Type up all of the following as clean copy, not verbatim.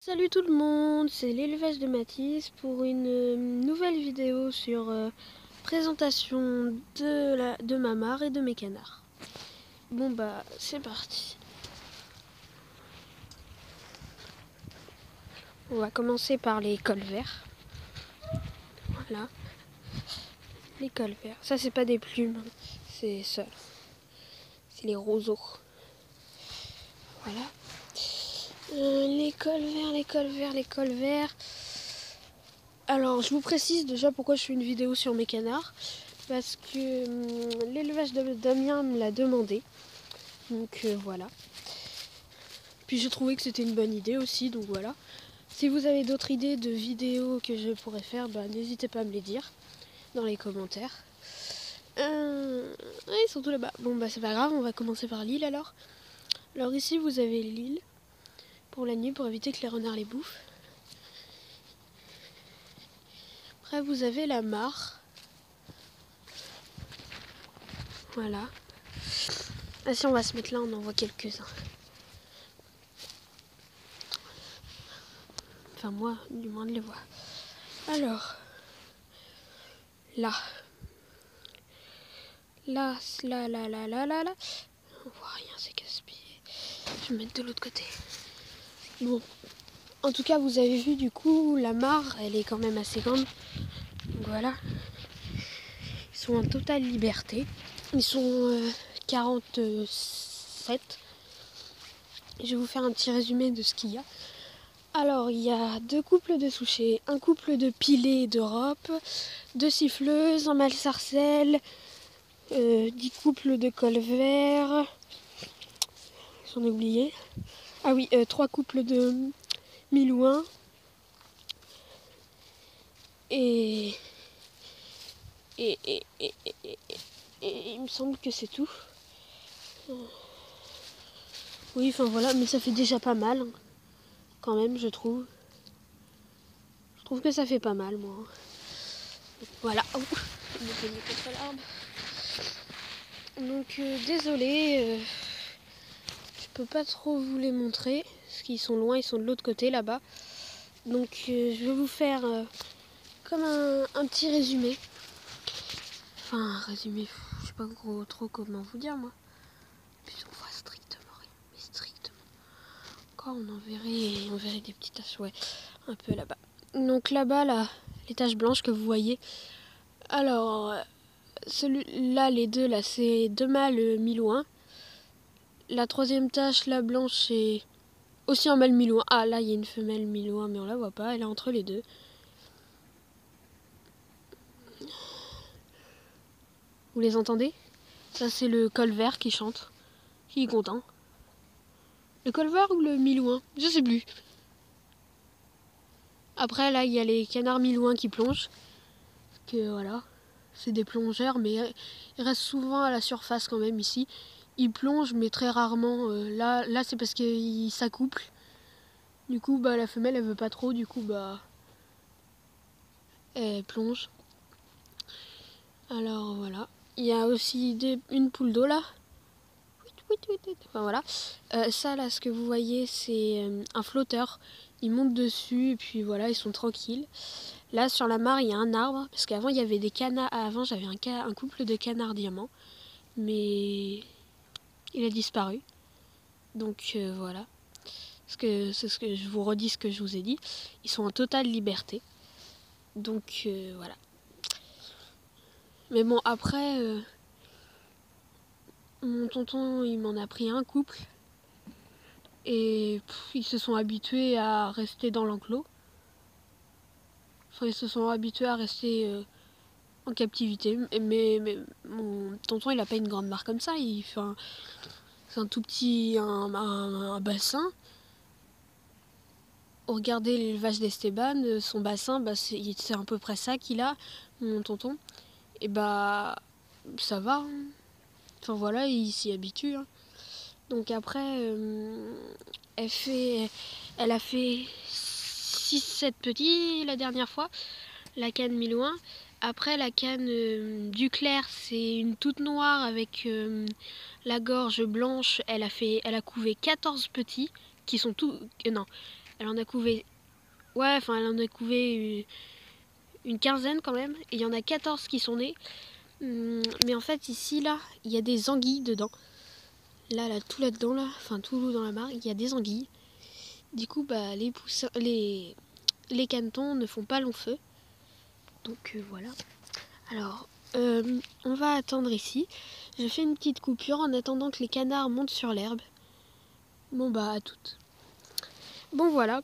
Salut tout le monde, c'est l'élevage de Mathis pour une nouvelle vidéo sur présentation de ma mare et de mes canards. Bon bah c'est parti. On va commencer par les colverts. Voilà, les colverts. Ça c'est pas des plumes, c'est ça. C'est les roseaux. Voilà. Les colverts. Alors, je vous précise déjà pourquoi je fais une vidéo sur mes canards. Parce que l'élevage de Damien me l'a demandé. Donc voilà. Puis j'ai trouvé que c'était une bonne idée aussi, donc voilà. Si vous avez d'autres idées de vidéos que je pourrais faire, bah, n'hésitez pas à me les dire dans les commentaires. Ils sont tous là-bas. Bon bah c'est pas grave, on va commencer par l'île alors. Alors ici vous avez l'île pour la nuit pour éviter que les renards les bouffent. Après vous avez la mare. Voilà. Ah si on va se mettre là, on en voit quelques-uns. Enfin moi, du moins de les voir. Alors, là. Là. On voit rien, c'est gaspillé. Je vais me mettre de l'autre côté. Bon, en tout cas, vous avez vu du coup, la mare, elle est quand même assez grande. Donc voilà. Ils sont en totale liberté. Ils sont 47. Je vais vous faire un petit résumé de ce qu'il y a. Alors, il y a 2 couples de souchets, un couple de pilets d'Europe, 2 siffleuses, un mâle sarcelle, 10 couples de colverts. J'en ai oublié. Ah oui, 3 couples de milouins. Et il me semble que c'est tout. Oui, enfin voilà, mais ça fait déjà pas mal, hein, quand même, je trouve. Je trouve que ça fait pas mal, moi. Voilà. Oh, je me cogner contre l'arbre. Donc, désolé, je peux pas trop vous les montrer, parce qu'ils sont loin, ils sont de l'autre côté, là-bas. Donc, je vais vous faire comme un petit résumé. Enfin, un résumé, je sais pas trop comment vous dire, moi. Puis on voit strictement rien, mais strictement. Encore, on verrait des petites taches, ouais, un peu là-bas. Donc là-bas, là, les taches blanches que vous voyez. Alors, celui-là, les deux, là, c'est 2 mâles milouins. La troisième tache, la blanche, c'est aussi un mâle milouin. Ah, là, il y a une femelle milouin, mais on la voit pas, elle est entre les deux. Vous les entendez? Ça, c'est le colvert qui chante, qui est content. Le colvert ou le milouin? Je sais plus. Après, là, il y a les canards milouins qui plongent. Parce que, voilà, c'est des plongeurs, mais ils restent souvent à la surface quand même ici. Ils plongent, mais très rarement. Là c'est parce qu'ils s'accouplent. Du coup, bah, la femelle, elle veut pas trop. Du coup, bah, elle plonge. Alors, voilà. Il y a aussi une poule d'eau, là. Enfin, voilà. Ça, là, ce que vous voyez, c'est un flotteur. Ils montent dessus, et puis voilà, ils sont tranquilles. Là, sur la mare, il y a un arbre. Parce qu'avant, il y avait des canards. Avant, j'avais un couple de canards diamants. Mais il a disparu. Donc, voilà. C'est ce que je vous redis ce que je vous ai dit. Ils sont en totale liberté. Donc, voilà. Mais bon, après, mon tonton, il m'en a pris un couple. Et ils se sont habitués à rester dans l'enclos. Enfin, ils se sont habitués à rester en captivité. Mais mon tonton, il a pas une grande mare comme ça. C'est un tout petit un bassin. Regardez l'élevage d'Esteban, son bassin, bah, c'est à peu près ça qu'il a, mon tonton. Et bah, ça va. Hein. Enfin voilà, il s'y habitue. Hein. Donc après, elle a fait 6-7 petits la dernière fois, la canne milouin. Après, la canne Duclair, c'est une toute noire avec la gorge blanche. Elle a couvé 14 petits qui sont tous... non, Elle en a couvé... Ouais, enfin elle en a couvé une quinzaine quand même. Et il y en a 14 qui sont nés. Mais en fait ici, là, il y a des anguilles dedans. Là, tout là-dedans, là, enfin tout dans la mare, il y a des anguilles. Du coup, bah, les canetons ne font pas long feu. Donc voilà. Alors, on va attendre ici. Je fais une petite coupure en attendant que les canards montent sur l'herbe. Bon bah, à toutes. Bon voilà.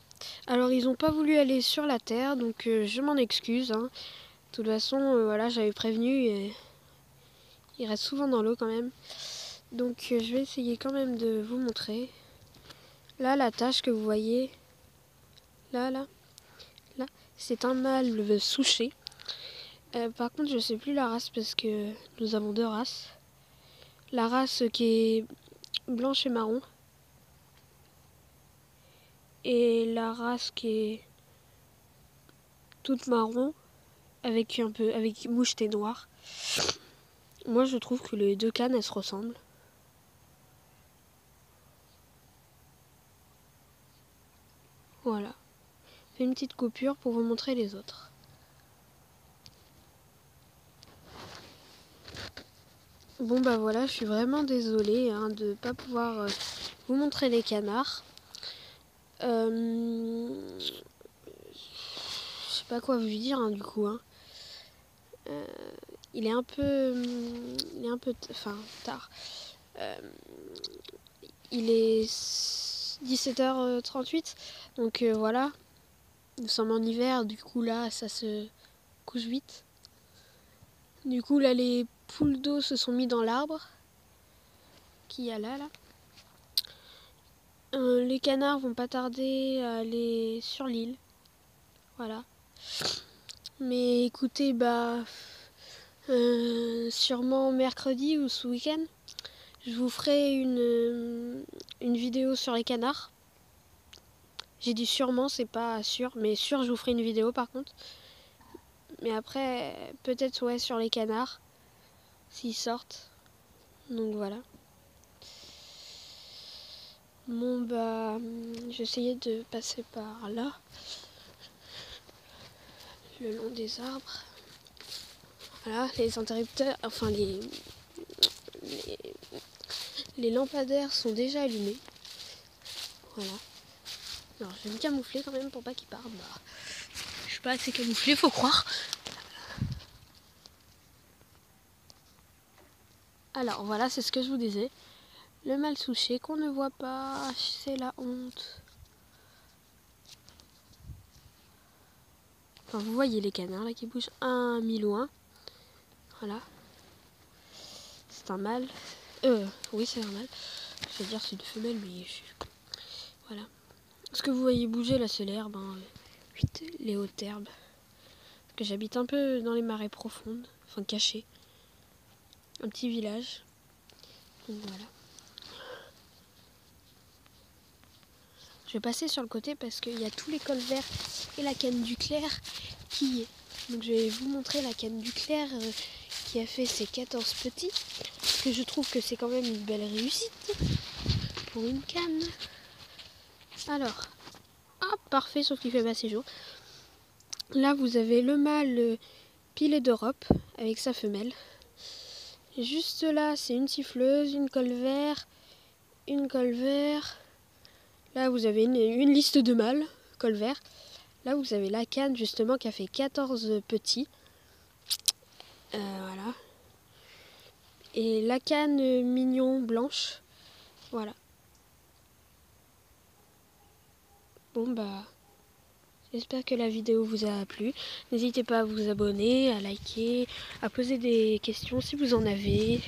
Alors, ils n'ont pas voulu aller sur la terre, donc je m'en excuse. Hein. De toute façon, voilà, j'avais prévenu. Et ils restent souvent dans l'eau quand même. Donc, je vais essayer quand même de vous montrer. Là, la tache que vous voyez, là, c'est un mâle souché. Par contre, je sais plus la race parce que nous avons deux races. La race qui est blanche et marron. Et la race qui est toute marron avec moucheté noire. Moi, je trouve que les deux canes, elles se ressemblent. Voilà. Je fais une petite coupure pour vous montrer les autres. Bon bah voilà, je suis vraiment désolée de ne pas pouvoir vous montrer les canards. Je sais pas quoi vous dire du coup. Il est un peu tard. Il est 17h38, donc voilà. Nous sommes en hiver, du coup là ça se couche vite. Du coup là les poules d'eau se sont mis dans l'arbre qu'il y a là. Les canards vont pas tarder à aller sur l'île. Voilà. Mais écoutez, sûrement mercredi ou ce week-end, je vous ferai une vidéo sur les canards. J'ai dit sûrement, c'est pas sûr, mais sûr je vous ferai une vidéo par contre. Mais après, peut-être ouais sur les canards, s'ils sortent. Donc voilà. Bon bah, j'essayais de passer par là, le long des arbres. Voilà, les interrupteurs, enfin les lampadaires sont déjà allumés. Voilà. Alors je vais me camoufler quand même pour pas qu'ils partent. Je suis pas assez camouflée, faut croire. Alors voilà, c'est ce que je vous disais. Le mâle souché qu'on ne voit pas, c'est la honte. Enfin, vous voyez les canards là qui bougent un mi-loin. Voilà. C'est un mâle. Oui, c'est un mâle. Je vais dire c'est une femelle, mais voilà. Ce que vous voyez bouger là, c'est l'herbe. Les hautes herbes. Parce que j'habite un peu dans les marais profondes, enfin cachées. Un petit village. Donc voilà. Je vais passer sur le côté parce qu'il y a tous les cols verts et la canne du Clair qui y est. Donc je vais vous montrer la canne du Clair qui a fait ses 14 petits. Parce que je trouve que c'est quand même une belle réussite pour une canne. Alors, parfait, sauf qu'il fait pas assez chaud. Là vous avez le mâle Pilet d'Europe avec sa femelle. Et juste là c'est une siffleuse, une colvert, une colvert. Là, vous avez une liste de mâles, colvert. Là, vous avez la canne, justement, qui a fait 14 petits. Voilà. Et la canne mignon blanche. Voilà. Bon, j'espère que la vidéo vous a plu. N'hésitez pas à vous abonner, à liker, à poser des questions si vous en avez.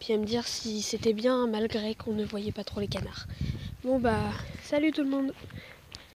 Puis à me dire si c'était bien, malgré qu'on ne voyait pas trop les canards. Bon, salut tout le monde!